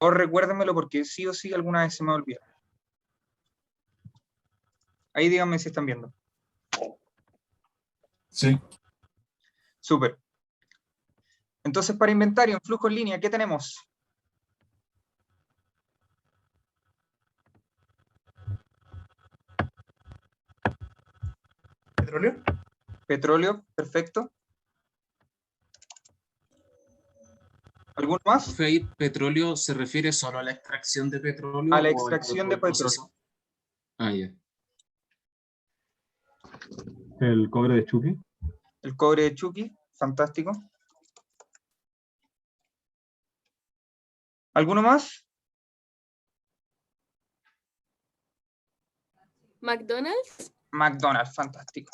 O recuérdenmelo porque sí o sí alguna vez se me va a olvidar. Ahí díganme si están viendo. Sí. Súper. Entonces, para inventario en flujo en línea, ¿qué tenemos? ¿Petróleo? Petróleo, perfecto. ¿Alguno más? Profe, ahí petróleo se refiere solo a la extracción de petróleo A la o extracción de todo el petróleo. proceso? Ah, ya. El cobre de Chucky. El cobre de Chucky, fantástico. ¿Alguno más? McDonald's. McDonald's, fantástico.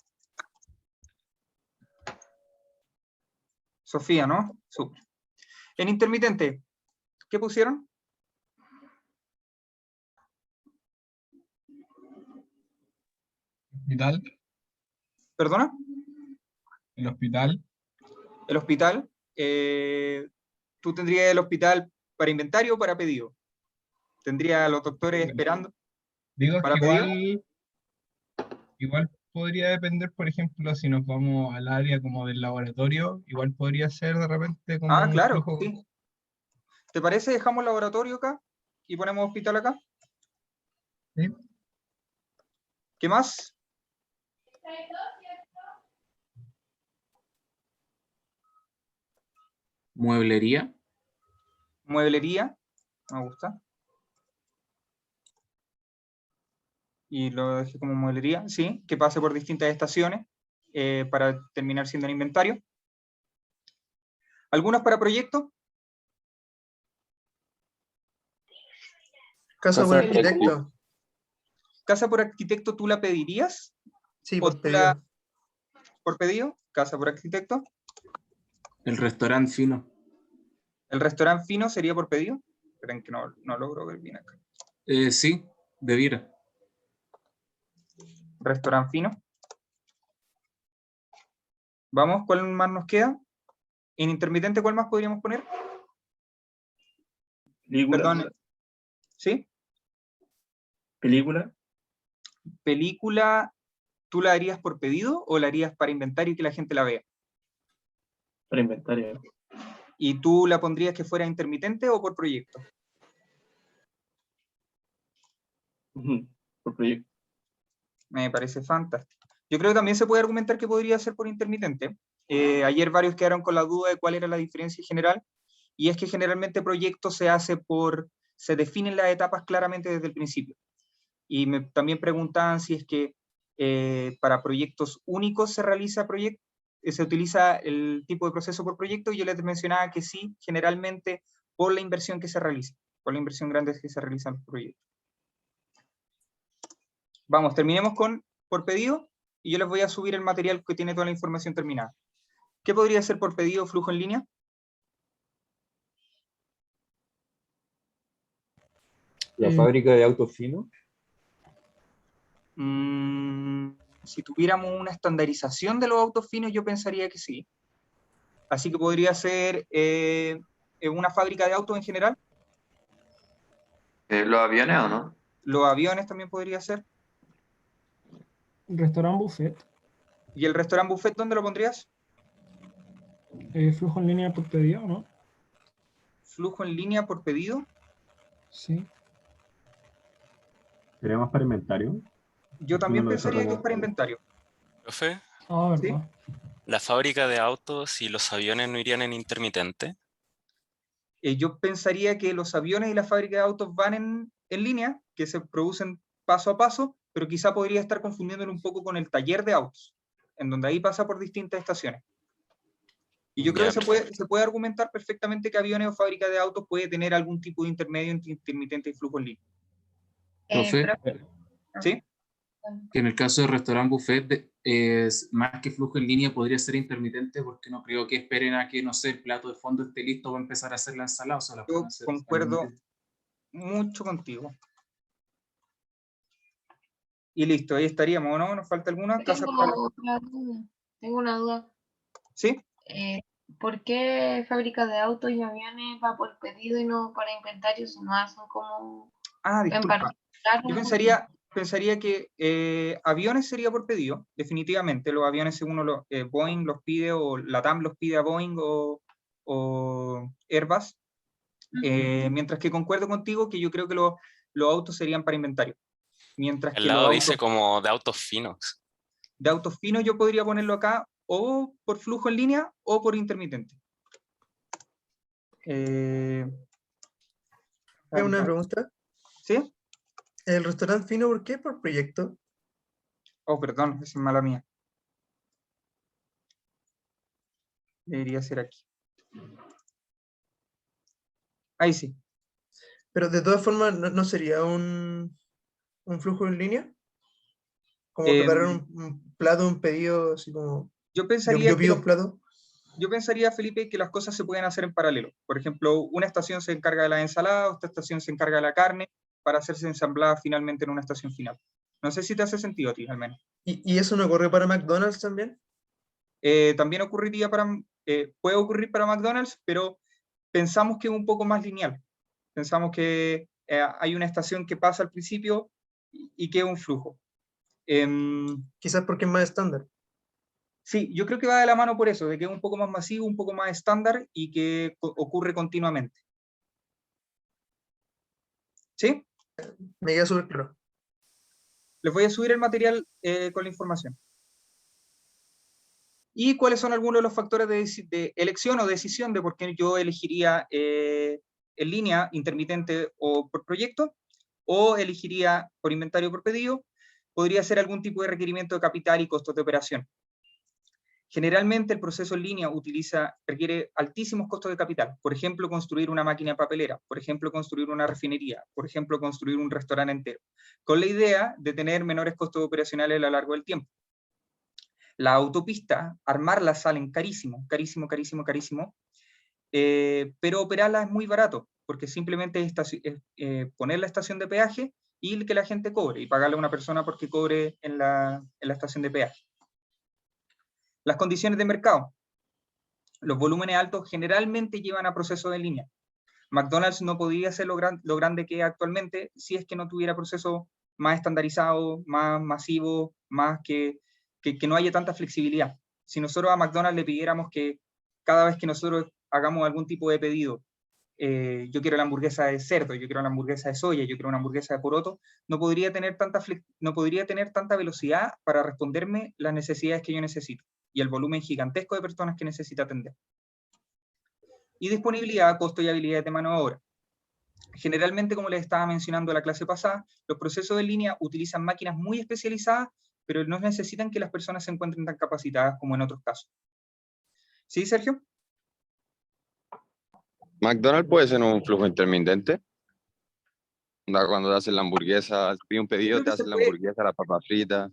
Sofía, ¿no? Súper. En intermitente, ¿qué pusieron? Hospital. ¿Perdona? El hospital. El hospital. ¿Tú tendrías el hospital para inventario o para pedido? ¿Tendría a los doctores esperando Digo para que pedido? igual podría depender, por ejemplo, si nos vamos al área como del laboratorio, igual podría ser de repente como Ah, un claro, flujo. sí. ¿Te parece? Dejamos laboratorio acá y ponemos hospital acá. ¿Sí? ¿Qué más? Mueblería. Mueblería, me gusta. Y lo dejé como mueblería, sí, que pase por distintas estaciones para terminar siendo el inventario. ¿Algunos para proyectos? Casa por arquitecto. ¿Casa por arquitecto tú la pedirías? Sí, ¿O por tú pedido. por pedido? ¿Casa por arquitecto? El restaurante fino. ¿El restaurante fino sería por pedido? Esperen que no logro ver bien acá. Sí, debiera. Restaurante fino. Vamos, ¿cuál más nos queda? En intermitente, ¿cuál más podríamos poner? Película. Perdón. ¿Sí? Película. Película, ¿tú la harías por pedido o la harías para inventario y que la gente la vea? Para inventario. ¿Y tú la pondrías que fuera intermitente o por proyecto? Por proyecto. Me parece fantástico. Yo creo que también se puede argumentar que podría ser por intermitente. Ayer varios quedaron con la duda de cuál era la diferencia general, y es que generalmente proyecto se hace se definen las etapas claramente desde el principio. Y también preguntaban si es que para proyectos únicos se utiliza el tipo de proceso por proyecto, y yo les mencionaba que sí, generalmente por la inversión que se realiza, por la inversión grande que se realiza en los proyectos. Vamos, terminemos con por pedido, y yo les voy a subir el material que tiene toda la información terminada. ¿Qué podría ser por pedido flujo en línea? La fábrica de autos finos. Si tuviéramos una estandarización de los autos finos, yo pensaría que sí. Así que podría ser una fábrica de autos en general. ¿Los aviones o no? Los aviones también podría ser. Restaurant buffet. ¿Y el restaurante buffet dónde lo pondrías? Flujo en línea por pedido, ¿no? ¿Flujo en línea por pedido? Sí. ¿Sería más para inventario? Yo también pensaría que es para inventario. Profe, Ah, ¿Sí? verdad. la fábrica de autos y los aviones no irían en intermitente. Yo pensaría que los aviones y la fábrica de autos van en línea, que se producen paso a paso, pero quizá podría estar confundiéndolo un poco con el taller de autos, en donde ahí pasa por distintas estaciones. Y yo creo que se puede argumentar perfectamente que aviones o fábrica de autos puede tener algún tipo de intermedio entre intermitente y flujo en línea. Profe, ¿Sí? que en el caso del restaurante buffet, más que flujo en línea podría ser intermitente, porque no creo que esperen a que, no sé, el plato de fondo esté listo para empezar a hacer la ensalada. O sea, la Yo pueden hacer concuerdo totalmente. mucho contigo. Y listo, ahí estaríamos, ¿no? ¿Nos falta alguna? Tengo una duda. ¿Sí? ¿por qué fábrica de autos y aviones va por pedido y no para inventario? Si no hacen como en Disculpa. particular. Yo pensaría que aviones sería por pedido, definitivamente. Los aviones, según Boeing los pide, o LATAM los pide a Boeing o Airbus. Mientras que concuerdo contigo que yo creo que los autos serían para inventario. Mientras El que los lado autos dice como de autos finos. de autos finos yo podría ponerlo acá o por flujo en línea o por intermitente. Tengo una pregunta. ¿Sí? ¿El restaurante fino por qué? ¿Por proyecto? Oh, perdón, esa es mala mía. Debería ser aquí. Ahí sí. Pero de todas formas, ¿no sería un flujo en línea? Como preparar un plato, un pedido, así como... Yo pensaría yo pido un plato. Yo pensaría, Felipe, que las cosas se pueden hacer en paralelo. Por ejemplo, una estación se encarga de la ensalada, otra estación se encarga de la carne, para hacerse ensamblada finalmente en una estación final. No sé si te hace sentido a ti, al menos. ¿Y eso no ocurre para McDonald's también? También puede ocurrir para McDonald's, pero pensamos que es un poco más lineal. Pensamos que hay una estación que pasa al principio y que es un flujo. Quizás porque es más estándar. Sí, yo creo que va de la mano por eso, de que es un poco más masivo, un poco más estándar y que ocurre continuamente. ¿Sí? Me queda súper claro. Les voy a subir el material con la información. ¿Y cuáles son algunos de los factores de elección o decisión de por qué yo elegiría en línea, intermitente o por proyecto? ¿O elegiría por inventario o por pedido? Podría ser algún tipo de requerimiento de capital y costos de operación. Generalmente el proceso en línea requiere altísimos costos de capital. Por ejemplo, construir una máquina papelera, por ejemplo, construir una refinería, por ejemplo, construir un restaurante entero, con la idea de tener menores costos operacionales a lo largo del tiempo. La autopista, armarlas salen carísimo, carísimo, carísimo, carísimo, pero operarla es muy barato, porque simplemente es poner la estación de peaje y que la gente cobre, y pagarle a una persona porque cobre en la estación de peaje. Las condiciones de mercado. Los volúmenes altos generalmente llevan a procesos en línea. McDonald's no podría ser lo grande que es actualmente si es que no tuviera procesos más estandarizados, más masivos, más que no haya tanta flexibilidad. Si nosotros a McDonald's le pidiéramos que cada vez que nosotros hagamos algún tipo de pedido, yo quiero la hamburguesa de cerdo, yo quiero la hamburguesa de soya, yo quiero una hamburguesa de poroto, no podría tener tanta velocidad para responderme las necesidades que yo necesito y el volumen gigantesco de personas que necesita atender. Y disponibilidad, costo y habilidades de mano de obra. Generalmente, como les estaba mencionando en la clase pasada, los procesos en línea utilizan máquinas muy especializadas, pero no necesitan que las personas se encuentren tan capacitadas como en otros casos. ¿Sí, Sergio? McDonald's puede ser un flujo intermitente. Cuando te hacen la hamburguesa, pide un pedido, te hacen la hamburguesa, la papa frita.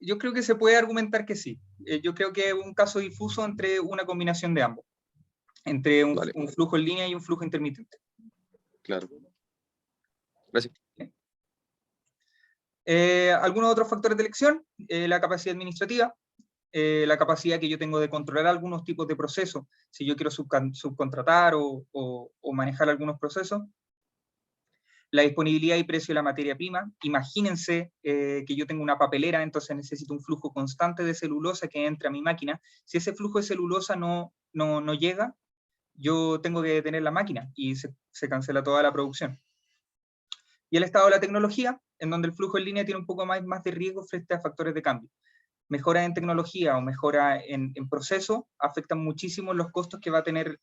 Yo creo que se puede argumentar que sí. Yo creo que es un caso difuso entre una combinación de ambos. Entre un flujo en línea y un flujo intermitente. Claro. Gracias. Algunos otros factores de elección, la capacidad administrativa, la capacidad que yo tengo de controlar algunos tipos de procesos, si yo quiero subcontratar o manejar algunos procesos. La disponibilidad y precio de la materia prima. Imagínense que yo tengo una papelera, entonces necesito un flujo constante de celulosa que entre a mi máquina. Si ese flujo de celulosa no llega, yo tengo que detener la máquina y se cancela toda la producción. Y el estado de la tecnología, en donde el flujo en línea tiene un poco más de riesgo frente a factores de cambio. Mejora en tecnología o mejora en proceso afectan muchísimo los costos que va a tener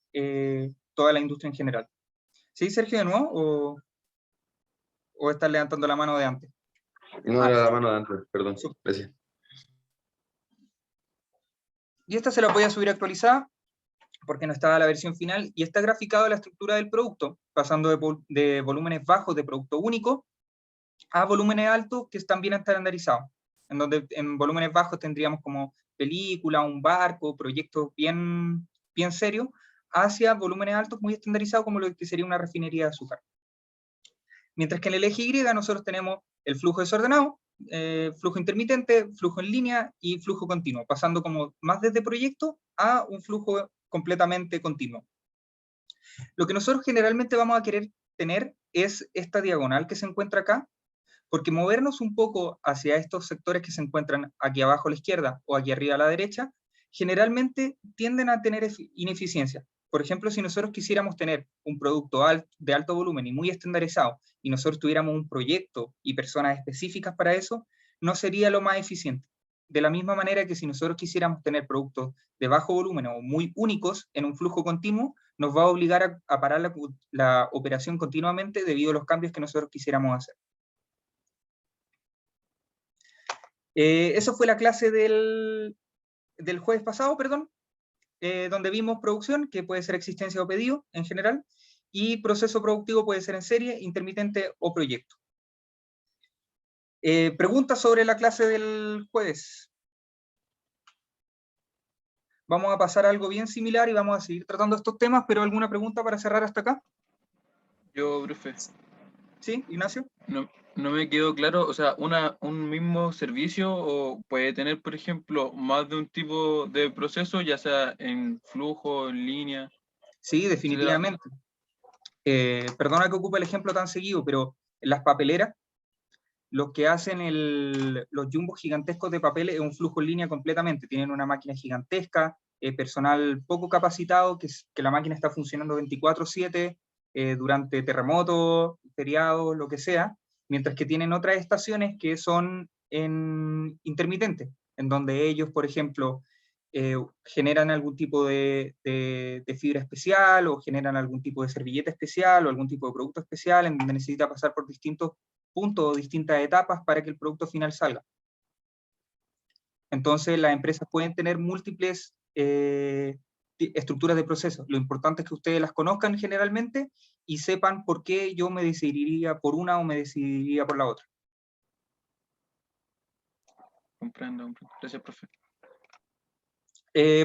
toda la industria en general. ¿Sí, Sergio, de nuevo? ¿O estás levantando la mano de antes? No, era la mano de antes, perdón. Gracias. Y esta se la voy a subir actualizada, porque no estaba la versión final, y está graficado la estructura del producto, pasando de volúmenes bajos de producto único a volúmenes altos que están bien estandarizados, en donde en volúmenes bajos tendríamos como película, un barco, proyectos bien serios, hacia volúmenes altos muy estandarizados como lo que sería una refinería de azúcar. Mientras que en el eje Y nosotros tenemos el flujo desordenado, flujo intermitente, flujo en línea y flujo continuo, pasando como más desde proyecto a un flujo completamente continuo. Lo que nosotros generalmente vamos a querer tener es esta diagonal que se encuentra acá, porque movernos un poco hacia estos sectores que se encuentran aquí abajo a la izquierda o aquí arriba a la derecha, generalmente tienden a tener ineficiencia. Por ejemplo, si nosotros quisiéramos tener un producto de alto volumen y muy estandarizado, y nosotros tuviéramos un proyecto y personas específicas para eso, no sería lo más eficiente. De la misma manera que si nosotros quisiéramos tener productos de bajo volumen o muy únicos en un flujo continuo, nos va a obligar a parar la operación continuamente debido a los cambios que nosotros quisiéramos hacer. Eso fue la clase del jueves pasado, perdón, donde vimos producción, que puede ser existencia o pedido en general, y proceso productivo puede ser en serie, intermitente o proyecto. Preguntas sobre la clase del jueves. Vamos a pasar a algo bien similar y vamos a seguir tratando estos temas, pero ¿alguna pregunta para cerrar hasta acá? Yo, profe. ¿Sí, Ignacio? No me quedó claro, o sea, un mismo servicio o puede tener, por ejemplo, más de un tipo de proceso, ya sea en flujo, en línea. Sí, definitivamente. Perdona que ocupe el ejemplo tan seguido, pero en las papeleras, los que hacen los jumbos gigantescos de papel es un flujo en línea completamente. Tienen una máquina gigantesca, personal poco capacitado, que la máquina está funcionando 24/7 durante terremotos, feriados, lo que sea, mientras que tienen otras estaciones que son intermitentes, en donde ellos, por ejemplo, generan algún tipo de fibra especial o generan algún tipo de servilleta especial o algún tipo de producto especial en donde necesita pasar por distintos puntos o distintas etapas para que el producto final salga. Entonces las empresas pueden tener múltiples estructuras de procesos. Lo importante es que ustedes las conozcan generalmente y sepan por qué yo me decidiría por una o me decidiría por la otra. Comprendo. Gracias, profe.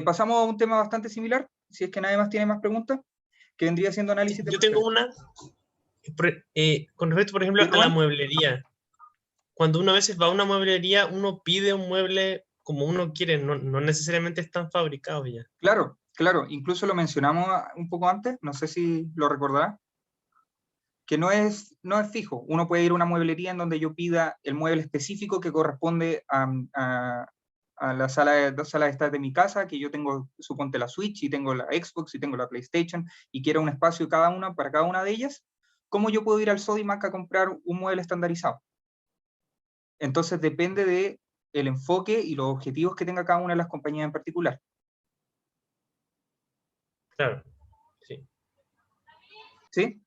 Pasamos a un tema bastante similar, si es que nadie más tiene más preguntas, que vendría siendo análisis de Yo procesos. tengo una, con respecto, por ejemplo, a la mueblería. Cuando uno a veces va a una mueblería, uno pide un mueble como uno quiere, no necesariamente están fabricados ya. Claro, incluso lo mencionamos un poco antes, no sé si lo recordará, que no es fijo. Uno puede ir a una mueblería en donde yo pida el mueble específico que corresponde a la sala de estar de mi casa, que yo tengo, suponte, la Switch, y tengo la Xbox, y tengo la PlayStation, y quiero un espacio para cada una de ellas. ¿Cómo yo puedo ir al Sodimac a comprar un mueble estandarizado? Entonces depende del enfoque y los objetivos que tenga cada una de las compañías en particular. Claro, sí. ¿Sí?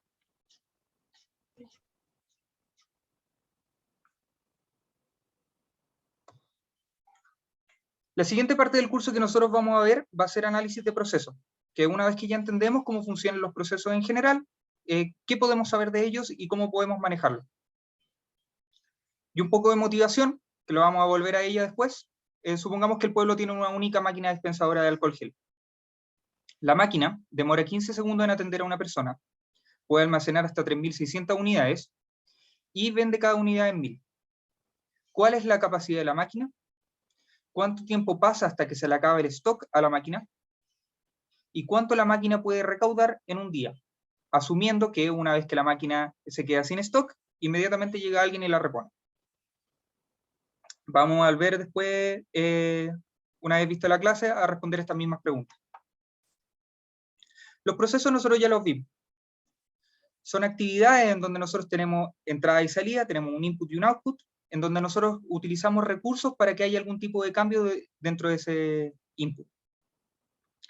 La siguiente parte del curso que nosotros vamos a ver va a ser análisis de procesos, que una vez que ya entendemos cómo funcionan los procesos en general, qué podemos saber de ellos y cómo podemos manejarlos. Y un poco de motivación, que lo vamos a volver a ella después. Supongamos que el pueblo tiene una única máquina dispensadora de alcohol gel. La máquina demora 15 segundos en atender a una persona, puede almacenar hasta 3.600 unidades y vende cada unidad en 1.000. ¿Cuál es la capacidad de la máquina? ¿Cuánto tiempo pasa hasta que se le acabe el stock a la máquina? ¿Y cuánto la máquina puede recaudar en un día? Asumiendo que una vez que la máquina se queda sin stock, inmediatamente llega alguien y la repone. Vamos a ver después, una vez vista la clase, a responder estas mismas preguntas. Los procesos nosotros ya los vimos. Son actividades en donde nosotros tenemos entrada y salida, tenemos un input y un output, en donde nosotros utilizamos recursos para que haya algún tipo de cambio dentro de ese input.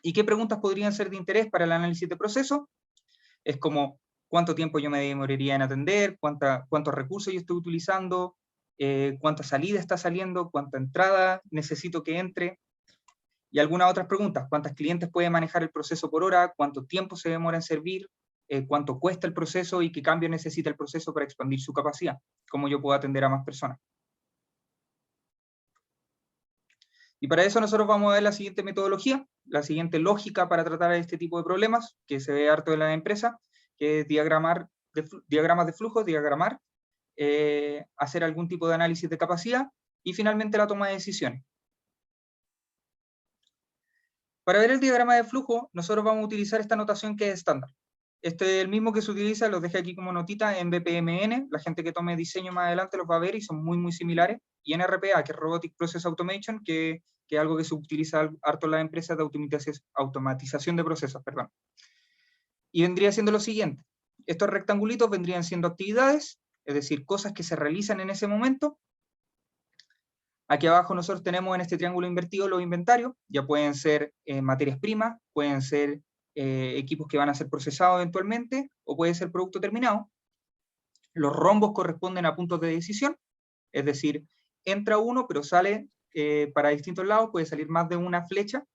¿Y qué preguntas podrían ser de interés para el análisis de proceso? Es como, ¿cuánto tiempo yo me demoraría en atender? ¿Cuántos recursos yo estoy utilizando? ¿Cuánta salida está saliendo? ¿Cuánta entrada necesito que entre? Y algunas otras preguntas, ¿cuántos clientes puede manejar el proceso por hora? ¿Cuánto tiempo se demora en servir? ¿Cuánto cuesta el proceso? ¿Y qué cambio necesita el proceso para expandir su capacidad? ¿Cómo yo puedo atender a más personas? Y para eso nosotros vamos a ver la siguiente metodología, la siguiente lógica para tratar este tipo de problemas, que se ve harto en la empresa, que es diagramas de flujo, diagramar, hacer algún tipo de análisis de capacidad, y finalmente la toma de decisiones. Para ver el diagrama de flujo, nosotros vamos a utilizar esta notación que es estándar. Este es el mismo que se utiliza, los dejé aquí como notita, en BPMN. La gente que tome diseño más adelante los va a ver y son muy, muy similares. Y en RPA, que es Robotic Process Automation, que es algo que se utiliza harto en las empresas de automatización de procesos, perdón. Y vendría siendo lo siguiente. Estos rectangulitos vendrían siendo actividades, es decir, cosas que se realizan en ese momento. Aquí abajo nosotros tenemos en este triángulo invertido los inventarios, ya pueden ser materias primas, pueden ser equipos que van a ser procesados eventualmente, o puede ser producto terminado. Los rombos corresponden a puntos de decisión, es decir, entra uno, pero sale para distintos lados, puede salir más de una flecha,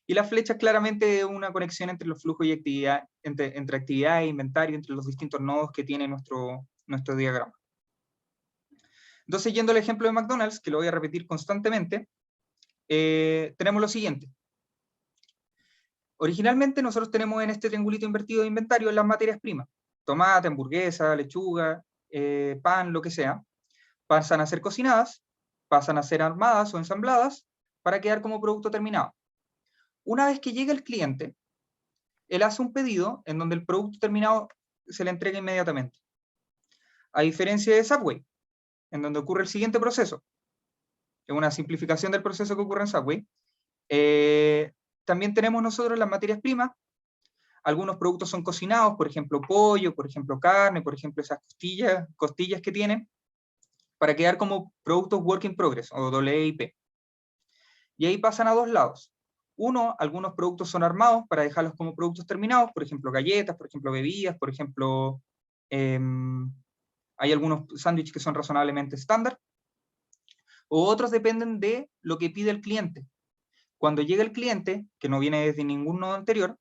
y la flecha es claramente una conexión entre los flujos y actividad, entre actividad e inventario, entre los distintos nodos que tiene nuestro diagrama. Entonces, yendo al ejemplo de McDonald's, que lo voy a repetir constantemente, tenemos lo siguiente. Originalmente nosotros tenemos en este triangulito invertido de inventario las materias primas. Tomate, hamburguesa, lechuga, pan, lo que sea. Pasan a ser cocinadas, pasan a ser armadas o ensambladas para quedar como producto terminado. Una vez que llega el cliente, él hace un pedido en donde el producto terminado se le entrega inmediatamente. A diferencia de Subway, en donde ocurre el siguiente proceso, es una simplificación del proceso que ocurre en Subway. También tenemos nosotros las materias primas. Algunos productos son cocinados, por ejemplo pollo, por ejemplo carne, por ejemplo esas costillas que tienen, para quedar como productos work in progress, o WIP. Y ahí pasan a dos lados. Uno, algunos productos son armados para dejarlos como productos terminados, por ejemplo galletas, por ejemplo bebidas, por ejemplo, hay algunos sándwiches que son razonablemente estándar, o otros dependen de lo que pide el cliente. Cuando llega el cliente, que no viene desde ningún nodo anterior,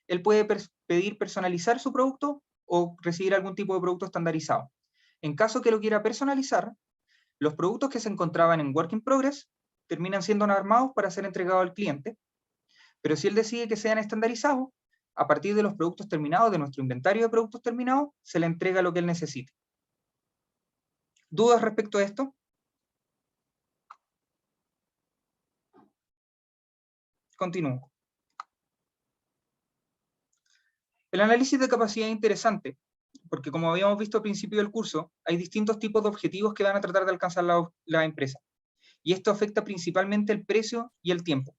él puede pedir personalizar su producto o recibir algún tipo de producto estandarizado. En caso que lo quiera personalizar, los productos que se encontraban en Work in Progress terminan siendo armados para ser entregados al cliente, pero si él decide que sean estandarizados, a partir de los productos terminados, de nuestro inventario de productos terminados, se le entrega lo que él necesite. ¿Dudas respecto a esto? Continúo. El análisis de capacidad es interesante, porque como habíamos visto al principio del curso, hay distintos tipos de objetivos que van a tratar de alcanzar la empresa. Y esto afecta principalmente el precio y el tiempo.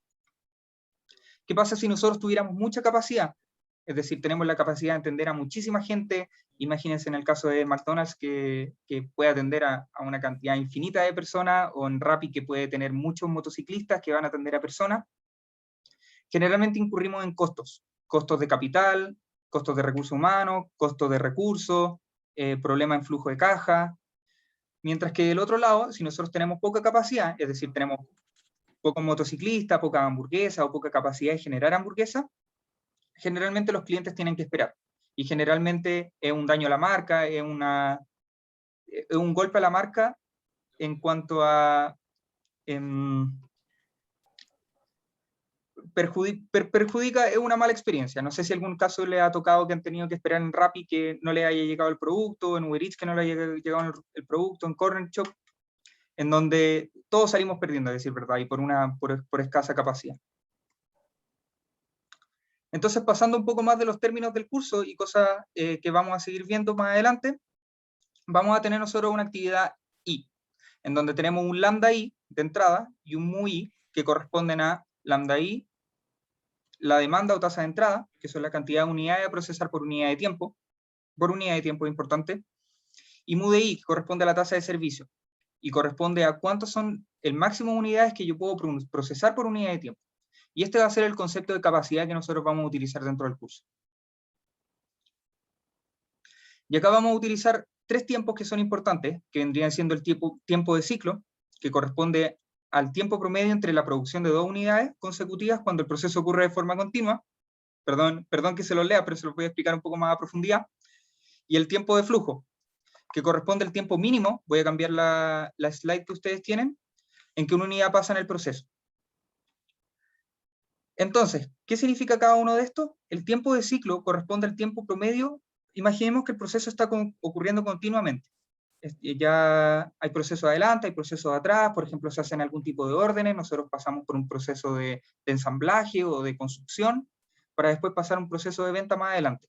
¿Qué pasa si nosotros tuviéramos mucha capacidad? Es decir, tenemos la capacidad de atender a muchísima gente. Imagínense en el caso de McDonald's que puede atender a una cantidad infinita de personas, o en Rappi que puede tener muchos motociclistas que van a atender a personas. Generalmente incurrimos en costos de capital, costos de recursos humanos, costos de recursos, problema en flujo de caja. Mientras que del otro lado, si nosotros tenemos poca capacidad, es decir, tenemos pocos motociclistas, poca hamburguesa o poca capacidad de generar hamburguesa, generalmente los clientes tienen que esperar. Y generalmente es un daño a la marca, es un golpe a la marca en cuanto a perjudica, es una mala experiencia. No sé si algún caso le ha tocado que han tenido que esperar en Rappi que no le haya llegado el producto, en Uber Eats que no le haya llegado el producto, en Corner Shop, en donde todos salimos perdiendo, a decir verdad, y por escasa capacidad. Entonces, pasando un poco más de los términos del curso y cosas que vamos a seguir viendo más adelante, vamos a tener nosotros una actividad I, en donde tenemos un lambda I de entrada y un mu I que corresponden a lambda I, la demanda o tasa de entrada, que son la cantidad de unidades a procesar por unidad de tiempo importante, y mu de I, que corresponde a la tasa de servicio, y corresponde a cuántos son el máximo de unidades que yo puedo procesar por unidad de tiempo. Y este va a ser el concepto de capacidad que nosotros vamos a utilizar dentro del curso. Y acá vamos a utilizar tres tiempos que son importantes, que vendrían siendo el tiempo de ciclo, que corresponde al tiempo promedio entre la producción de 2 unidades consecutivas cuando el proceso ocurre de forma continua. Perdón que se lo lea, pero se lo voy a explicar un poco más a profundidad. Y el tiempo de flujo, que corresponde al tiempo mínimo, voy a cambiar la slide que ustedes tienen, en que una unidad pasa en el proceso. Entonces, ¿qué significa cada uno de estos? El tiempo de ciclo corresponde al tiempo promedio. Imaginemos que el proceso está ocurriendo continuamente. Ya hay procesos adelante, hay procesos atrás, por ejemplo, se hacen algún tipo de órdenes, nosotros pasamos por un proceso de ensamblaje o de construcción, para después pasar a un proceso de venta más adelante.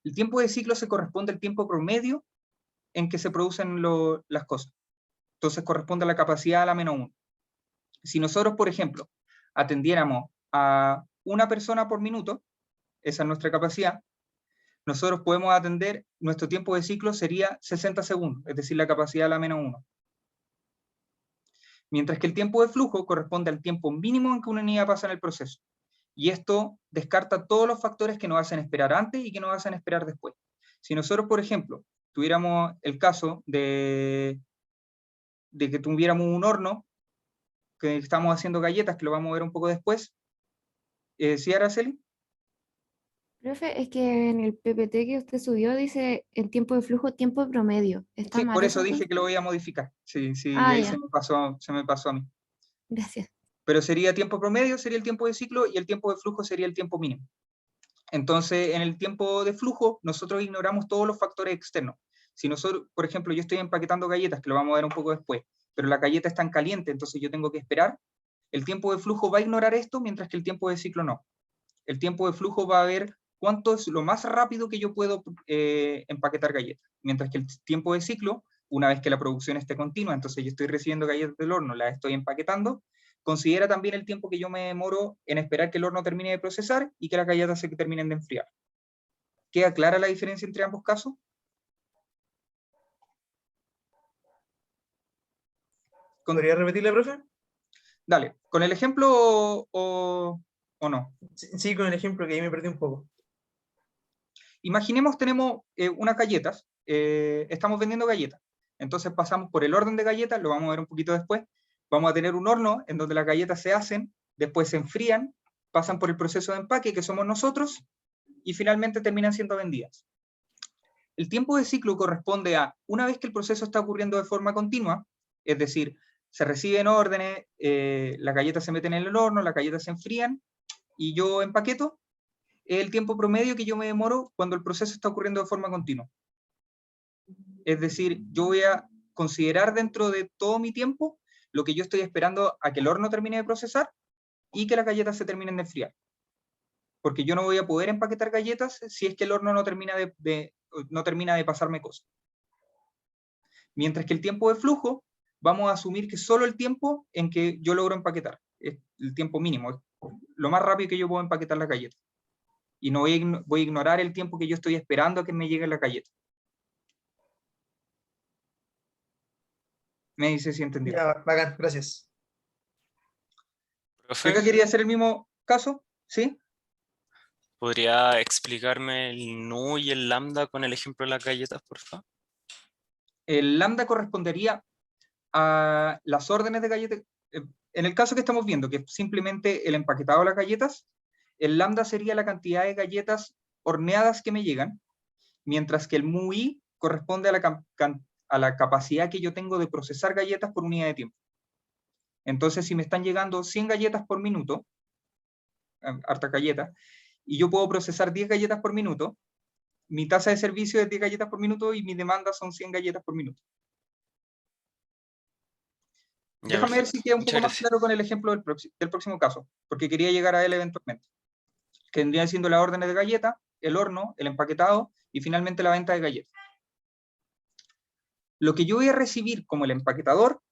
El tiempo de ciclo se corresponde al tiempo promedio en que se producen las cosas. Entonces corresponde a la capacidad a la menos 1. Si nosotros, por ejemplo, atendiéramos a una persona por minuto, esa es nuestra capacidad, nosotros podemos atender, nuestro tiempo de ciclo sería 60 segundos, es decir, la capacidad a la menos 1. Mientras que el tiempo de flujo corresponde al tiempo mínimo en que una unidad pasa en el proceso. Y esto descarta todos los factores que nos hacen esperar antes y que nos hacen esperar después. Si nosotros, por ejemplo, tuviéramos el caso de que tuviéramos un horno, que estamos haciendo galletas, que lo vamos a ver un poco después. ¿Sí, Araceli? Profe, es que en el PPT que usted subió dice en tiempo de flujo, tiempo promedio. ¿Está Sí, mal por eso esa dije cosa? que lo voy a modificar. Sí, Ah, ahí ya. se me pasó a mí. Gracias. Pero sería tiempo promedio, sería el tiempo de ciclo, y el tiempo de flujo sería el tiempo mínimo. Entonces, en el tiempo de flujo, nosotros ignoramos todos los factores externos. Si nosotros, por ejemplo, yo estoy empaquetando galletas, que lo vamos a ver un poco después, pero la galleta está en caliente, entonces yo tengo que esperar, el tiempo de flujo va a ignorar esto, mientras que el tiempo de ciclo no. El tiempo de flujo va a ver cuánto es lo más rápido que yo puedo empaquetar galletas, mientras que el tiempo de ciclo, una vez que la producción esté continua, entonces yo estoy recibiendo galletas del horno, las estoy empaquetando, considera también el tiempo que yo me demoro en esperar que el horno termine de procesar y que las galletas se terminen de enfriar. ¿Queda clara la diferencia entre ambos casos? ¿Podría repetirle, profe? Dale, ¿con el ejemplo o no? Sí, con el ejemplo, que ahí me perdí un poco. Imaginemos tenemos unas galletas, estamos vendiendo galletas, entonces pasamos por el orden de galletas, lo vamos a ver un poquito después, vamos a tener un horno en donde las galletas se hacen, después se enfrían, pasan por el proceso de empaque, que somos nosotros, y finalmente terminan siendo vendidas. El tiempo de ciclo corresponde a, una vez que el proceso está ocurriendo de forma continua, es decir, se reciben órdenes, las galletas se meten en el horno, las galletas se enfrían, y yo empaqueto, el tiempo promedio que yo me demoro cuando el proceso está ocurriendo de forma continua. Es decir, yo voy a considerar dentro de todo mi tiempo lo que yo estoy esperando a que el horno termine de procesar y que las galletas se terminen de enfriar. Porque yo no voy a poder empaquetar galletas si es que el horno no termina de pasarme cosas. Mientras que el tiempo de flujo, vamos a asumir que solo el tiempo en que yo logro empaquetar, es el tiempo mínimo, es lo más rápido que yo puedo empaquetar las galletas. Y no voy a ignorar el tiempo que yo estoy esperando a que me llegue la galleta. Me dice si entendió. Ya, bacán, gracias. Profe, ¿Acá quería hacer el mismo caso? ¿Sí? ¿podría explicarme el nu y el lambda con el ejemplo de las galletas, por favor? El lambda correspondería a las órdenes de galletas. En el caso que estamos viendo, que es simplemente el empaquetado de las galletas, el lambda sería la cantidad de galletas horneadas que me llegan, mientras que el mu-i corresponde a la capacidad que yo tengo de procesar galletas por unidad de tiempo. Entonces, si me están llegando 100 galletas por minuto, harta galleta, y yo puedo procesar 10 galletas por minuto, mi tasa de servicio es 10 galletas por minuto y mi demanda son 100 galletas por minuto. Ya, Déjame ver si queda un muchas poco más gracias. claro con el ejemplo del próximo caso, porque quería llegar a él eventualmente. Que vendría siendo las órdenes de galleta, el horno, el empaquetado y finalmente la venta de galletas. Lo que yo voy a recibir como el empaquetador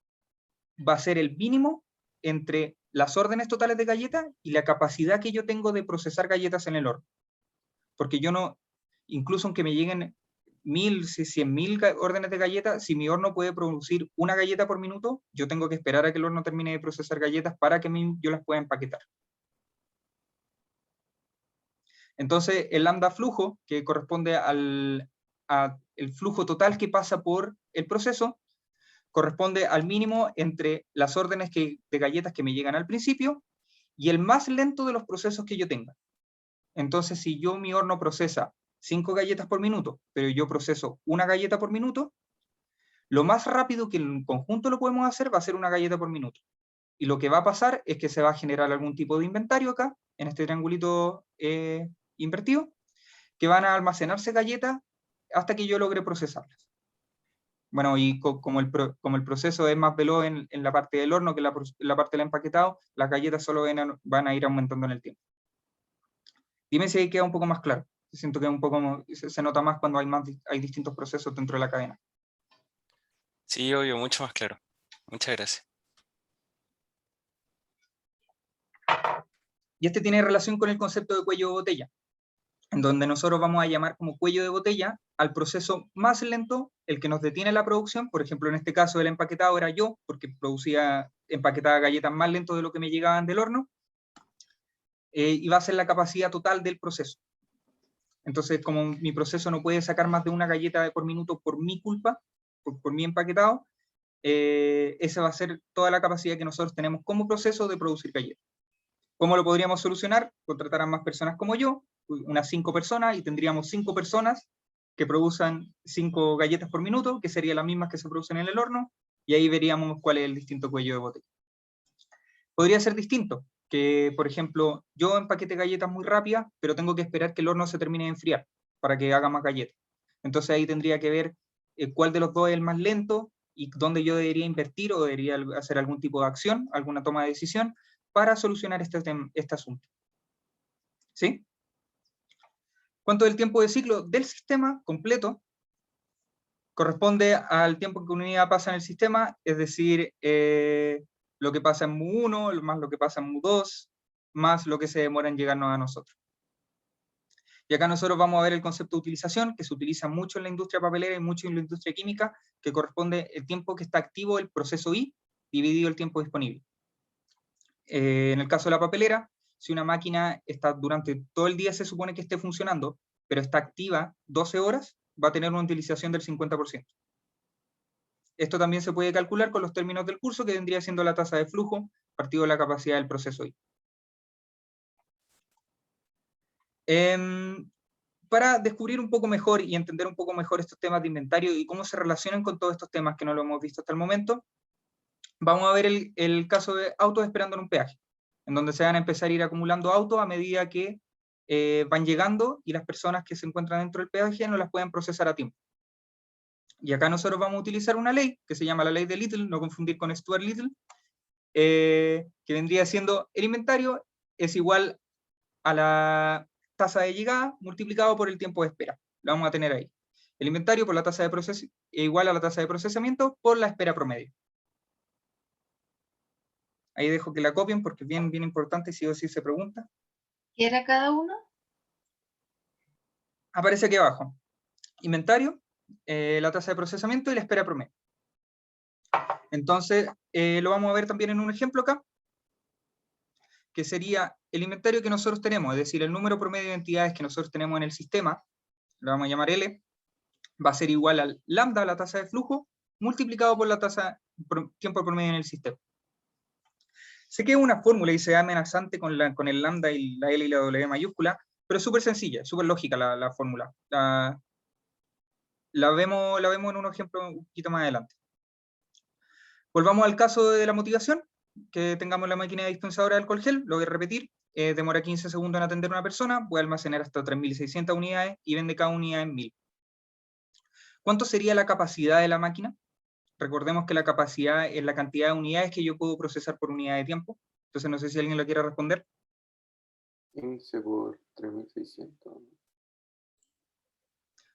va a ser el mínimo entre las órdenes totales de galletas y la capacidad que yo tengo de procesar galletas en el horno. Porque yo no, incluso aunque me lleguen 1000, 100.000 órdenes de galletas, si mi horno puede producir una galleta por minuto, yo tengo que esperar a que el horno termine de procesar galletas para que yo las pueda empaquetar. Entonces, el lambda flujo, que corresponde al flujo total que pasa por el proceso, corresponde al mínimo entre las órdenes de galletas que me llegan al principio y el más lento de los procesos que yo tenga. Entonces, si mi horno procesa 5 galletas por minuto, pero yo proceso una galleta por minuto, lo más rápido que en conjunto lo podemos hacer va a ser una galleta por minuto. Y lo que va a pasar es que se va a generar algún tipo de inventario acá, en este triangulito invertido, que van a almacenarse galletas hasta que yo logre procesarlas. Bueno, y como el proceso es más veloz en la parte del horno que en la parte del empaquetado, las galletas solo van a ir aumentando en el tiempo. Dime si ahí queda un poco más claro. Siento que se nota más cuando hay distintos procesos dentro de la cadena. Sí, obvio, mucho más claro. Muchas gracias. Y este tiene relación con el concepto de cuello de botella, en donde nosotros vamos a llamar como cuello de botella al proceso más lento, el que nos detiene la producción. Por ejemplo, en este caso el empaquetado era yo, porque empaquetaba galletas más lento de lo que me llegaban del horno, y va a ser la capacidad total del proceso. Entonces, como mi proceso no puede sacar más de una galleta por minuto por mi culpa, por mi empaquetado, esa va a ser toda la capacidad que nosotros tenemos como proceso de producir galletas. ¿Cómo lo podríamos solucionar? Contratar a más personas como yo, unas 5 personas, y tendríamos 5 personas que produzcan 5 galletas por minuto, que serían las mismas que se producen en el horno, y ahí veríamos cuál es el distinto cuello de botella. Podría ser distinto, que por ejemplo, yo empaquete galletas muy rápidas, pero tengo que esperar que el horno se termine de enfriar para que haga más galletas. Entonces ahí tendría que ver cuál de los dos es el más lento y dónde yo debería invertir o debería hacer algún tipo de acción, alguna toma de decisión, para solucionar este asunto. ¿Sí? ¿Cuánto es el tiempo de ciclo del sistema completo? Corresponde al tiempo que una unidad pasa en el sistema, es decir, lo que pasa en MU1, más lo que pasa en MU2, más lo que se demora en llegarnos a nosotros. Y acá nosotros vamos a ver el concepto de utilización, que se utiliza mucho en la industria papelera y mucho en la industria química, que corresponde el tiempo que está activo el proceso I, dividido el tiempo disponible. En el caso de la papelera, si una máquina está durante todo el día, se supone que esté funcionando, pero está activa 12 horas, va a tener una utilización del 50%. Esto también se puede calcular con los términos del curso, que vendría siendo la tasa de flujo partido de la capacidad del proceso I. Para descubrir un poco mejor y entender un poco mejor estos temas de inventario y cómo se relacionan con todos estos temas que no lo hemos visto hasta el momento, vamos a ver el caso de autos esperando en un peaje, en donde se van a empezar a ir acumulando autos a medida que van llegando y las personas que se encuentran dentro del peaje no las pueden procesar a tiempo. Y acá nosotros vamos a utilizar una ley que se llama la ley de Little, no confundir con Stuart Little, que vendría siendo el inventario es igual a la tasa de llegada multiplicado por el tiempo de espera. Lo vamos a tener ahí. El inventario por la tasa de proceso es igual a la tasa de procesamiento por la espera promedio. Ahí dejo que la copien porque es bien importante si o sí se pregunta. ¿Qué era cada uno? Aparece aquí abajo. Inventario, la tasa de procesamiento y la espera promedio. Entonces, lo vamos a ver también en un ejemplo acá, que sería el inventario que nosotros tenemos, es decir, el número promedio de entidades que nosotros tenemos en el sistema, lo vamos a llamar L, va a ser igual al lambda, la tasa de flujo, multiplicado por la tasa tiempo promedio en el sistema. Sé que es una fórmula y se ve amenazante con el lambda y la L y la W mayúscula, pero es súper sencilla, súper lógica la fórmula. La vemos en un ejemplo un poquito más adelante. Volvamos al caso de la motivación, que tengamos la máquina dispensadora de alcohol gel, lo voy a repetir, demora 15 segundos en atender a una persona, puede almacenar hasta 3.600 unidades y vende cada unidad en 1.000. ¿Cuánto sería la capacidad de la máquina? Recordemos que la capacidad es la cantidad de unidades que yo puedo procesar por unidad de tiempo. Entonces no sé si alguien lo quiere responder. 15 por 3.600.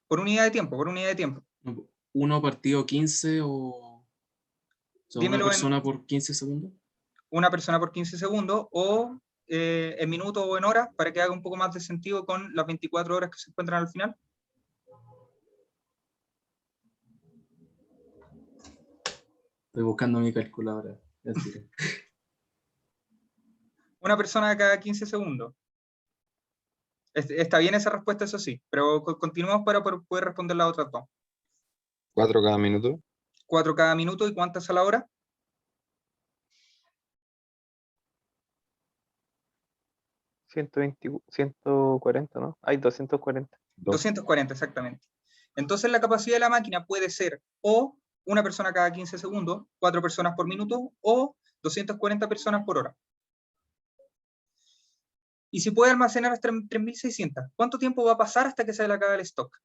Por unidad de tiempo. 1 partido 15 o sea, una persona por 15 segundos. Una persona por 15 segundos o en minutos o en horas, para que haga un poco más de sentido con las 24 horas que se encuentran al final. Estoy buscando mi calculadora. Una persona cada 15 segundos. Está bien esa respuesta, eso sí, pero continuamos para poder responder las otras dos. 4 cada minuto. 4 cada minuto, ¿y cuántas a la hora? 140, ¿no? Hay 240. 240, exactamente. Entonces la capacidad de la máquina puede ser o una persona cada 15 segundos, 4 personas por minuto, o 240 personas por hora. Y si puede almacenar hasta 3.600, ¿cuánto tiempo va a pasar hasta que se le acabe el stock?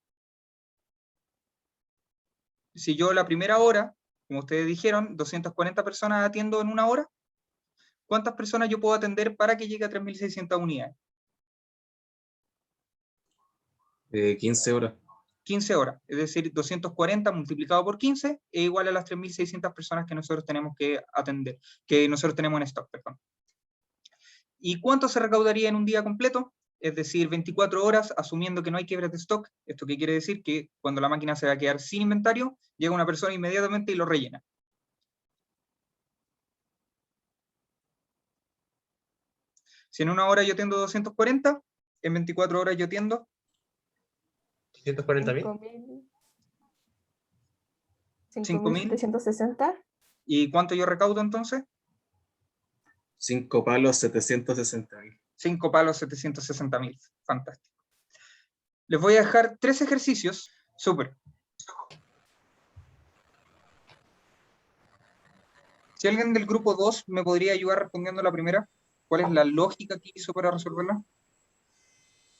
Si yo la primera hora, como ustedes dijeron, 240 personas atiendo en una hora, ¿cuántas personas yo puedo atender para que llegue a 3.600 unidades? 15 horas. 15 horas, es decir, 240 multiplicado por 15 es igual a las 3.600 personas que nosotros tenemos que atender, que nosotros tenemos en stock, perdón. ¿Y cuánto se recaudaría en un día completo? Es decir, 24 horas, asumiendo que no hay quiebras de stock. ¿Esto qué quiere decir? Que cuando la máquina se va a quedar sin inventario, llega una persona inmediatamente y lo rellena. Si en una hora yo atiendo 240, en 24 horas yo atiendo 140.000. 5.760. ¿Y cuánto yo recaudo entonces? 5 palos, 760.000. 5 palos, 760.000. Fantástico. Les voy a dejar 3 ejercicios. Súper. Si alguien del grupo 2 me podría ayudar respondiendo la primera, ¿cuál es la lógica que hizo para resolverla?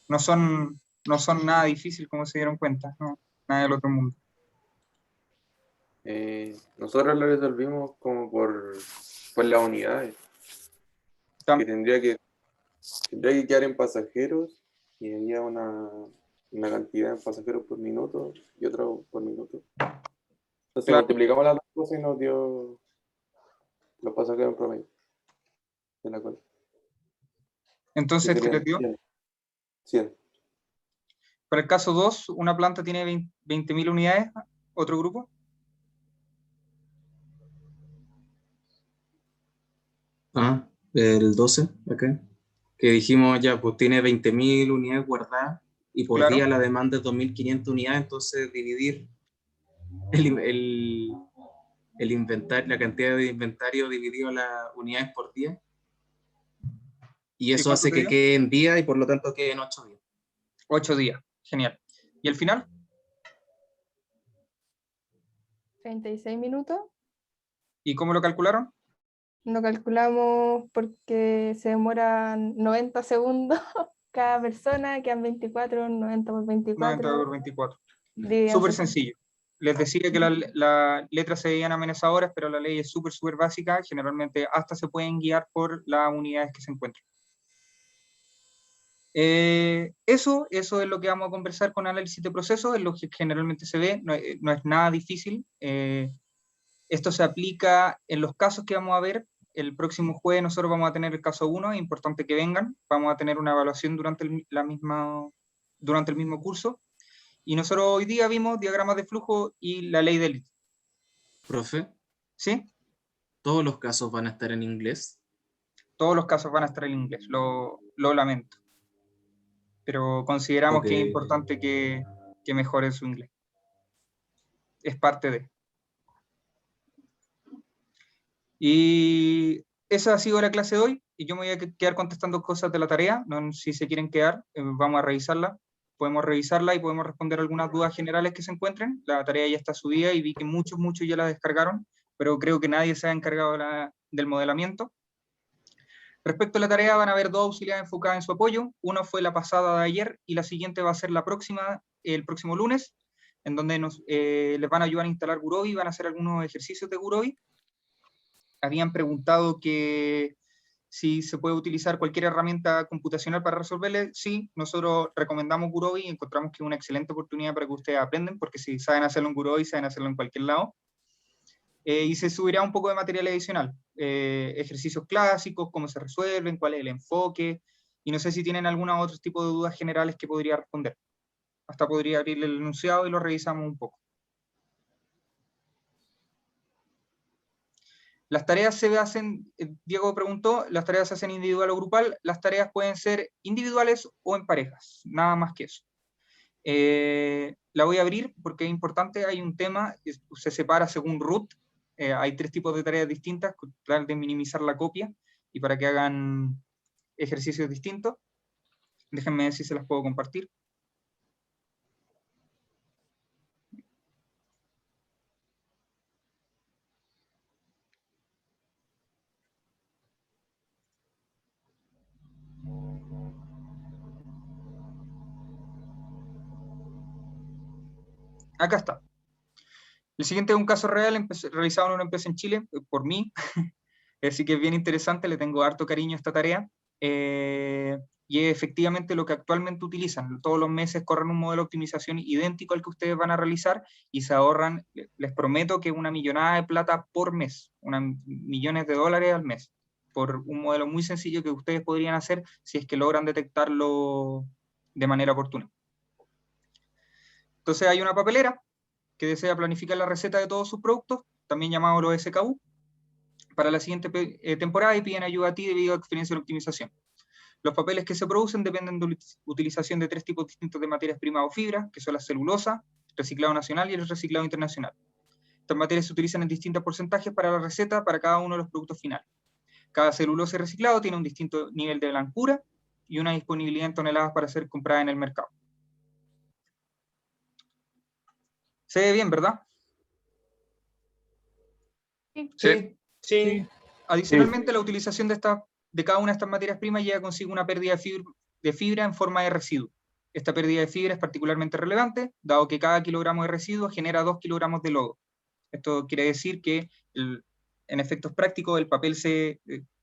No son nada difícil, como se dieron cuenta, no, nada del otro mundo. Nosotros lo resolvimos como por las unidades. Que tendría que quedar en pasajeros y había una cantidad de pasajeros por minuto y otro por minuto. Entonces Claro. multiplicamos las dos cosas y nos dio los pasajeros en promedio de la cola. Entonces, ¿qué les dio? 100. Para el caso 2, una planta tiene 20.000 unidades, ¿otro grupo? El 12, acá. Que dijimos ya, pues tiene 20.000 unidades guardadas y por Claro. día la demanda es 2.500 unidades, entonces dividir el inventario, la cantidad de inventario dividido las unidades por día. Y eso hace que quede en día y por lo tanto quede en 8 días. 8 días, genial. ¿Y el final? 36 minutos. ¿Y cómo lo calcularon? Lo calculamos porque se demoran 90 segundos cada persona, quedan 24, 90 por 24. 90 por 24. Dividido Súper en sencillo. Les decía que las letras se veían amenazadoras, pero la ley es súper básica. Generalmente hasta se pueden guiar por las unidades que se encuentran. Eso es lo que vamos a conversar con análisis de procesos, es lo que generalmente se ve, no es nada difícil. Esto se aplica en los casos que vamos a ver. El próximo jueves nosotros vamos a tener el caso 1, es importante que vengan, vamos a tener una evaluación durante el mismo curso. Y nosotros hoy día vimos diagramas de flujo y la ley de Litt. Profe. ¿Sí? ¿Todos los casos van a estar en inglés? Todos los casos van a estar en inglés, lo lamento. Pero consideramos que es importante que mejore su inglés. Es parte de. Y esa ha sido la clase de hoy, y yo me voy a quedar contestando cosas de la tarea. No, si se quieren quedar, vamos a revisarla. Podemos revisarla y podemos responder algunas dudas generales que se encuentren. La tarea ya está subida y vi que muchos ya la descargaron, pero creo que nadie se ha encargado del modelamiento. Respecto a la tarea, van a haber 2 auxiliares enfocadas en su apoyo. Una fue la pasada de ayer y la siguiente va a ser la próxima, el próximo lunes, en donde les van a ayudar a instalar Gurobi, van a hacer algunos ejercicios de Gurobi. Habían preguntado que si se puede utilizar cualquier herramienta computacional para resolverle. Sí, nosotros recomendamos Gurobi y encontramos que es una excelente oportunidad para que ustedes aprendan, porque si saben hacerlo en Gurobi, saben hacerlo en cualquier lado. Y se subirá un poco de material adicional, ejercicios clásicos, cómo se resuelven, cuál es el enfoque, y no sé si tienen algún otro tipo de dudas generales que podría responder. Hasta podría abrirle el enunciado y lo revisamos un poco. Las tareas se hacen, Diego preguntó, las tareas se hacen individual o grupal. Las tareas pueden ser individuales o en parejas, nada más que eso. La voy a abrir porque es importante, hay un tema, se separa según root. Hay 3 tipos de tareas distintas, tratar de minimizar la copia y para que hagan ejercicios distintos. Déjenme ver si se las puedo compartir. Acá está. El siguiente es un caso real realizado en una empresa en Chile, por mí, así que es bien interesante, le tengo harto cariño a esta tarea, y es efectivamente lo que actualmente utilizan. Todos los meses corren un modelo de optimización idéntico al que ustedes van a realizar y se ahorran, les prometo que una millonada de plata por mes, millones de dólares al mes, por un modelo muy sencillo que ustedes podrían hacer si es que logran detectarlo de manera oportuna. Entonces hay una papelera que desea planificar la receta de todos sus productos, también llamado los SKU, para la siguiente temporada, y piden ayuda a ti debido a experiencia de optimización. Los papeles que se producen dependen de la utilización de 3 tipos distintos de materias primas o fibras, que son la celulosa, reciclado nacional y el reciclado internacional. Estas materias se utilizan en distintos porcentajes para la receta para cada uno de los productos finales. Cada celulosa y reciclado tiene un distinto nivel de blancura y una disponibilidad en toneladas para ser comprada en el mercado. Se ve bien, ¿verdad? Sí. Sí. Adicionalmente, la utilización de cada una de estas materias primas lleva consigo una pérdida de fibra en forma de residuo. Esta pérdida de fibra es particularmente relevante, dado que cada kilogramo de residuo genera 2 kilogramos de lodo. Esto quiere decir que en efectos prácticos el papel se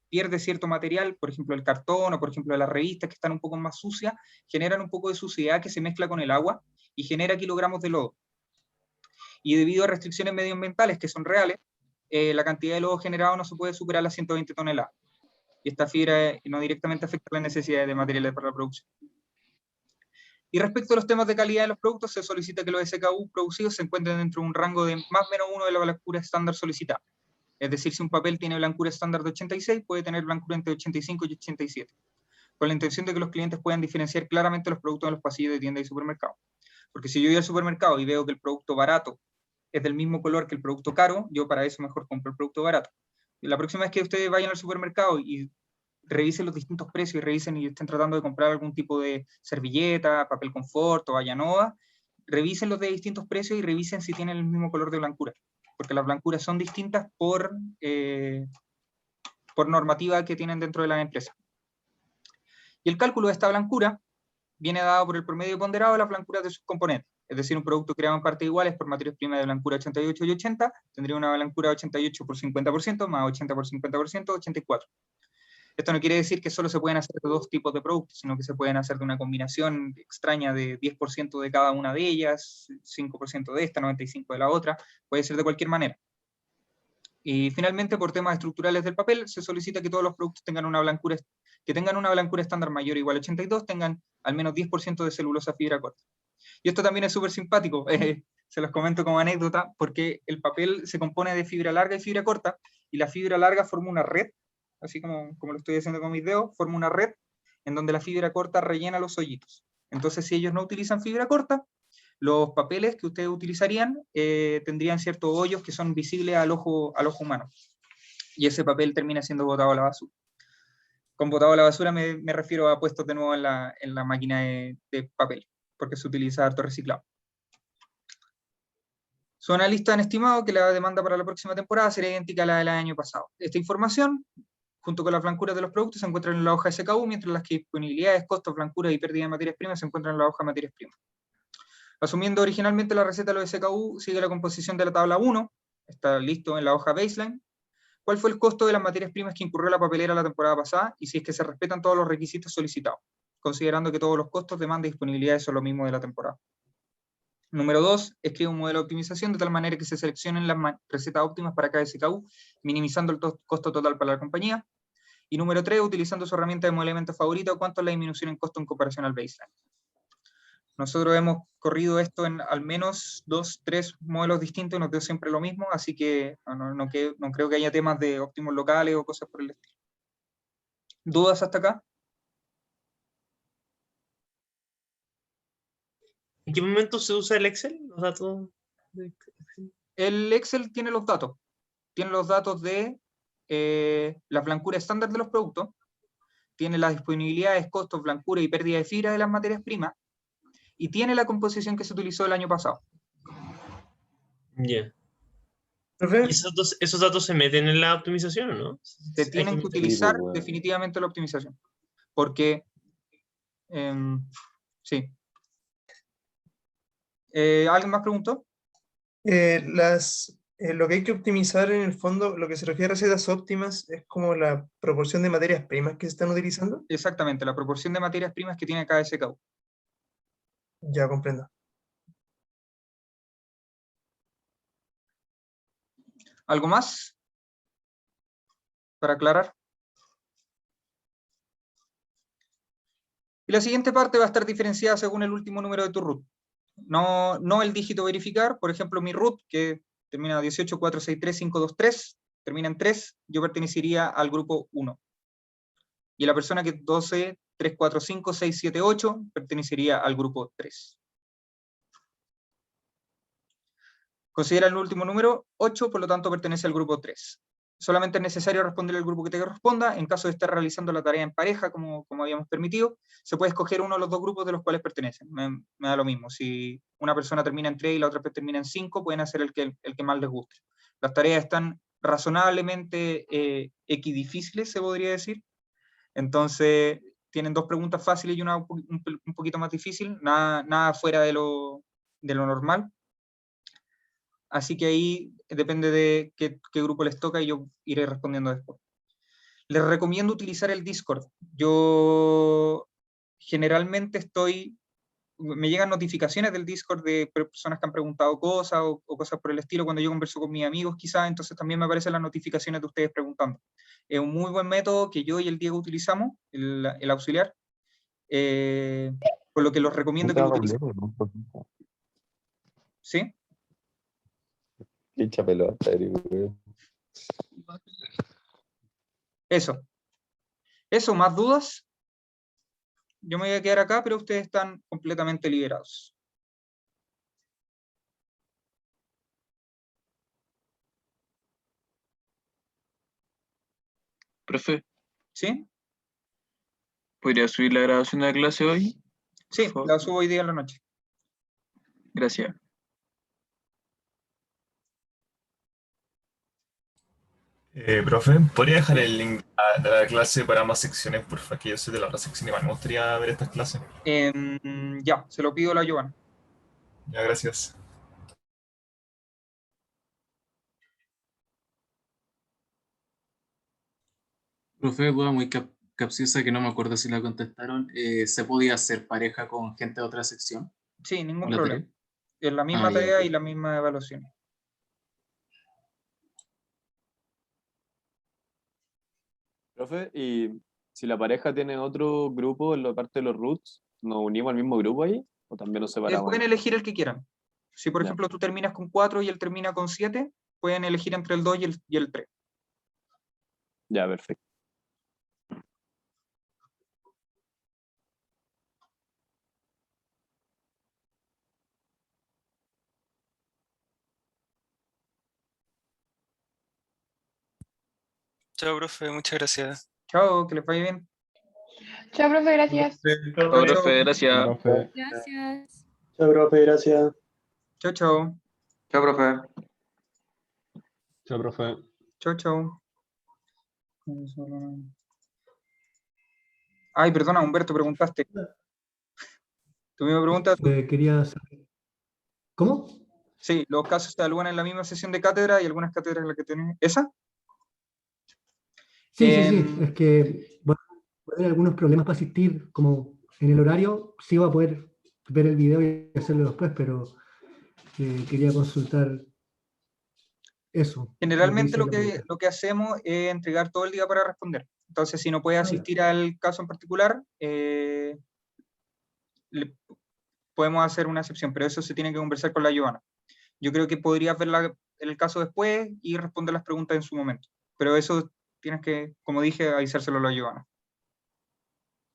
pierde cierto material, por ejemplo el cartón o por ejemplo las revistas que están un poco más sucias, generan un poco de suciedad que se mezcla con el agua y genera kilogramos de lodo. Y debido a restricciones medioambientales que son reales, la cantidad de lodo generado no se puede superar las 120 toneladas. Y esta fibra no directamente afecta las necesidades de materiales para la producción. Y respecto a los temas de calidad de los productos, se solicita que los SKU producidos se encuentren dentro de un rango de más o menos 1 de la blancura estándar solicitada. Es decir, si un papel tiene blancura estándar de 86, puede tener blancura entre 85 y 87, con la intención de que los clientes puedan diferenciar claramente los productos en los pasillos de tienda y supermercado. Porque si yo voy al supermercado y veo que el producto barato es del mismo color que el producto caro, yo para eso mejor compro el producto barato. Y la próxima vez que ustedes vayan al supermercado y revisen los distintos precios y revisen y estén tratando de comprar algún tipo de servilleta, papel confort o Vallanova, revisen los de distintos precios y revisen si tienen el mismo color de blancura, porque las blancuras son distintas por normativa que tienen dentro de la empresa. Y el cálculo de esta blancura viene dado por el promedio ponderado de las blancuras de sus componentes. Es decir, un producto creado en partes iguales por materias primas de blancura 88 y 80, tendría una blancura 88 por 50%, más 80 por 50%, 84. Esto no quiere decir que solo se pueden hacer de 2 tipos de productos, sino que se pueden hacer de una combinación extraña de 10% de cada una de ellas, 5% de esta, 95% de la otra, puede ser de cualquier manera. Y finalmente, por temas estructurales del papel, se solicita que todos los productos tengan una blancura estándar mayor o igual a 82, tengan al menos 10% de celulosa fibra corta. Y esto también es súper simpático, se los comento como anécdota, porque el papel se compone de fibra larga y fibra corta, y la fibra larga forma una red, así como lo estoy haciendo con mis dedos, forma una red en donde la fibra corta rellena los hoyitos. Entonces, si ellos no utilizan fibra corta, los papeles que ustedes utilizarían tendrían ciertos hoyos que son visibles al ojo humano. Y ese papel termina siendo botado a la basura. Con botado a la basura me refiero a puestos de nuevo en la máquina de papel, porque se utiliza harto reciclado. Sus analistas han estimado que la demanda para la próxima temporada será idéntica a la del año pasado. Esta información, junto con las blancuras de los productos, se encuentran en la hoja SKU, mientras las disponibilidades, costos, blancuras y pérdida de materias primas se encuentran en la hoja de materias primas. Asumiendo originalmente la receta de los SKU, sigue la composición de la tabla 1, está listo en la hoja baseline. ¿Cuál fue el costo de las materias primas que incurrió la papelera la temporada pasada? Y si es que se respetan todos los requisitos solicitados, considerando que todos los costos, demanda y disponibilidades son lo mismo de la temporada. Número 2, escribe un modelo de optimización de tal manera que se seleccionen las recetas óptimas para cada SKU, minimizando el costo total para la compañía. Y número 3, utilizando su herramienta de modelamiento favorita, ¿cuánto es la disminución en costo en comparación al baseline? Nosotros hemos corrido esto en al menos 2, 3 modelos distintos y nos dio siempre lo mismo, así que no creo que haya temas de óptimos locales o cosas por el estilo. ¿Dudas hasta acá? ¿En qué momento se usa el Excel? ¿Los datos de Excel? El Excel tiene los datos. Tiene los datos de la blancura estándar de los productos, tiene las disponibilidades, costos, blancura y pérdida de fibra de las materias primas, y tiene la composición que se utilizó el año pasado. Ya. ¿Y esos datos se meten en la optimización o no? Se tienen que utilizar definitivamente la optimización. Porque, sí. ¿Alguien más preguntó? Lo que hay que optimizar en el fondo, lo que se refiere a recetas óptimas, es como la proporción de materias primas que se están utilizando. Exactamente, la proporción de materias primas que tiene cada SKU. Ya comprendo. ¿Algo más para aclarar? Y la siguiente parte va a estar diferenciada según el último número de tu root. No el dígito verificar. Por ejemplo, mi root, que termina 18463.523, termina en 3, yo pertenecería al grupo 1. Y la persona que 12345678 pertenecería al grupo 3. Considera el último número 8, por lo tanto pertenece al grupo 3. Solamente es necesario responder el grupo que te corresponda. En caso de estar realizando la tarea en pareja, como habíamos permitido, se puede escoger uno de los dos grupos de los cuales pertenecen. Me da lo mismo. Si una persona termina en 3 y la otra termina en 5, pueden hacer el que más les guste. Las tareas están razonablemente equidifíciles, se podría decir. Entonces, tienen 2 preguntas fáciles y una un poquito más difícil. Nada fuera de lo normal. Así que ahí depende de qué grupo les toca y yo iré respondiendo después. Les recomiendo utilizar el Discord. Yo generalmente me llegan notificaciones del Discord de personas que han preguntado cosas o cosas por el estilo cuando yo converso con mis amigos quizás, entonces también me aparecen las notificaciones de ustedes preguntando. Es un muy buen método que yo y el Diego utilizamos, el auxiliar, por lo que los recomiendo que lo utilicen. ¿Sí? Hincha pelota, weón. Eso, ¿más dudas? Yo me voy a quedar acá, pero ustedes están completamente liberados. Profe. ¿Sí? ¿Podría subir la grabación de la clase hoy? Sí, la subo hoy día en la noche. Gracias. Profe, ¿podría dejar el link de la clase para más secciones, porfa? Que yo soy de la otra sección y más me gustaría ver estas clases. Ya, se lo pido a la Giovanna. Ya, gracias. Profe, duda muy capciosa que no me acuerdo si la contestaron. ¿Se podía hacer pareja con gente de otra sección? Sí, ningún ¿La problema. tarea? Es la misma Ah, ya, tarea ok. y la misma evaluación. Profe, y si la pareja tiene otro grupo en la parte de los roots, ¿nos unimos al mismo grupo ahí? ¿O también nos separamos? Pueden elegir el que quieran. Si, por Ya. ejemplo, tú terminas con 4 y él termina con 7, pueden elegir entre el 2 y el 3. Ya, perfecto. Chao, profe, muchas gracias. Chao, que les vaya bien. Chao, profe, gracias. Chao, profe, gracias. Gracias. Chao, profe, gracias. Chao, chao. Chao, profe. Chao, profe. Chao, chao. Ay, perdona, Humberto, preguntaste. ¿Tú misma pregunta? Quería saber. ¿Cómo? Sí, los casos se evalúan en la misma sesión de cátedra y algunas cátedras en las que tienen. ¿Esa? Sí, es que voy a tener algunos problemas para asistir, como en el horario, sí voy a poder ver el video y hacerlo después, pero quería consultar eso. Generalmente lo que dice lo que hacemos es entregar todo el día para responder. Entonces, si no puede asistir al caso en particular, podemos hacer una excepción, pero eso se tiene que conversar con la Giovanna. Yo creo que podrías ver el caso después y responder las preguntas en su momento. Pero eso tienes que, como dije, avisárselo a la Giovanna.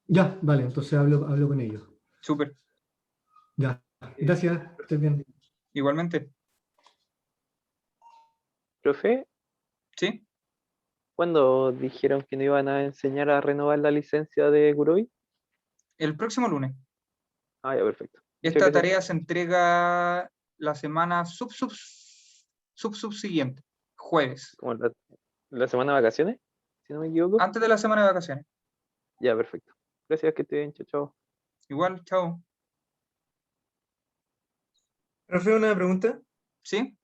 Ya, vale, entonces hablo con ellos. Súper. Ya, gracias, que estés bien. Igualmente. Profe, ¿Sí? ¿cuándo dijeron que nos iban a enseñar a renovar la licencia de Guroi? El próximo lunes. Ah, ya, perfecto. Muchas Esta gracias. tarea se entrega la semana subsiguiente, jueves. ¿Como la semana de vacaciones? Si no me equivoco. Antes de la semana de vacaciones. Ya, perfecto. Gracias, que esté bien, chao, chao. Igual, chao. Profe, una pregunta. ¿Sí?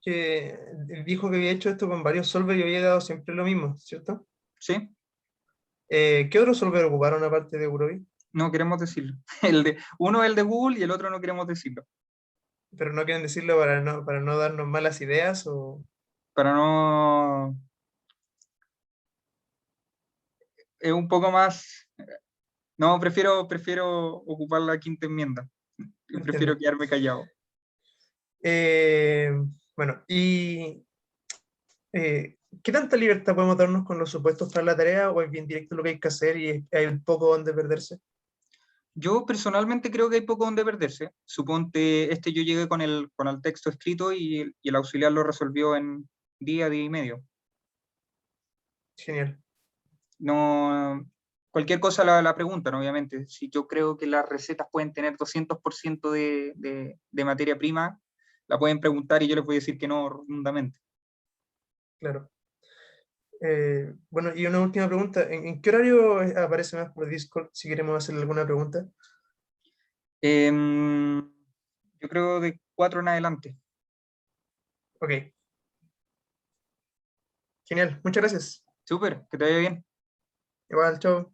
Que dijo que había hecho esto con varios solvers y había dado siempre lo mismo, ¿cierto? Sí. ¿Qué otro solver ocuparon aparte de Gurobi? No queremos decirlo. Uno es el de Google y el otro no queremos decirlo. Pero no quieren decirlo para no darnos malas ideas o... Para no... Es un poco más... No, prefiero ocupar la quinta enmienda. Prefiero Entiendo. quedarme callado. Bueno, y ¿qué tanta libertad podemos darnos con los supuestos para la tarea o es bien directo lo que hay que hacer y hay poco donde perderse? Yo personalmente creo que hay poco donde perderse. Suponte, yo llegué con el texto escrito y el auxiliar lo resolvió en día y medio. Genial. No, cualquier cosa la preguntan, obviamente. Si yo creo que las recetas pueden tener 200% de materia prima, la pueden preguntar y yo les voy a decir que no rotundamente. Claro. Bueno, y una última pregunta. ¿En qué horario aparece más por Discord si queremos hacerle alguna pregunta? Yo creo de 4 en adelante. Ok. Genial, muchas gracias. Súper, que te vaya bien. Igual, chao.